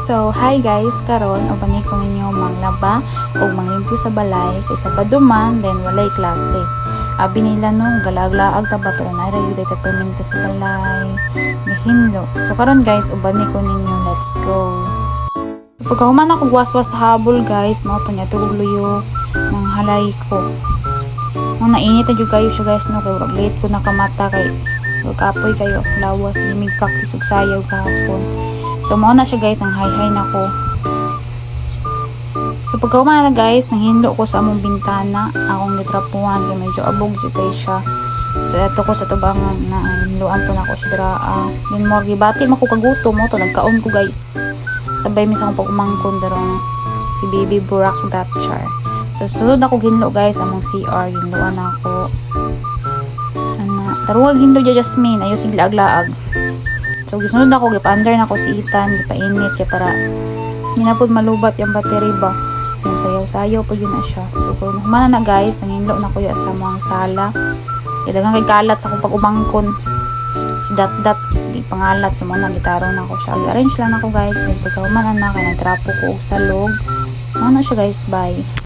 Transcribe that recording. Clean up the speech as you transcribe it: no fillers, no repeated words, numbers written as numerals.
So, hi guys, karon ubani ko ninyo manglaba o manglimpyo sa balay kay Sabado man, then walay klase. Abi nila no, galaglaag ta ba pero naira yun dito perminta sa balay, nahindo. So, karon guys, ubani ko ninyo, let's go. Pagkahuman ako waswas sa habol guys, mao to niya tulog luyo ng halay ko. Nung nainit na dyan kayo siya guys, no, kay late ko nakamata kay kapoy kayo lawas, himig practice og sayaw kahapon. So, mao na siya guys, ang high na ko. So, pagkauma na guys, nanghinlo ko sa among bintana. Akong gitrapuhan, kaya medyo abog dyan guys siya. So, eto ko sa tubangan na hinloan po na ko siya draa. Then, more gibati mo ko kaguto mo to, nagkaon ko guys. Sabay mi sa akong pagumangkon darong si Baby Burak Datchar. So, sunod ako ginlo guys, among CR, ginloan ako. Taruwag hinlo dyan Jasmine, ayaw siglaag-laag. So, gisunod ako, gipa-under na ako si Ethan, gipa-init, kaya para hinapod malubat yung battery ba. Yung sayaw-sayaw po yun na siya. So, kung humana na guys, nanginlo na ko yung sa mga sala. Kaya dagang kay kalat sa akong pag-umangkon. Si Dat-Dat, kasi pangalat, so mga gitaro na ako siya. I-arrange lang ako guys, then pagka humana na, kaya nagtrapo ko sa log. Mga na siya guys, bye.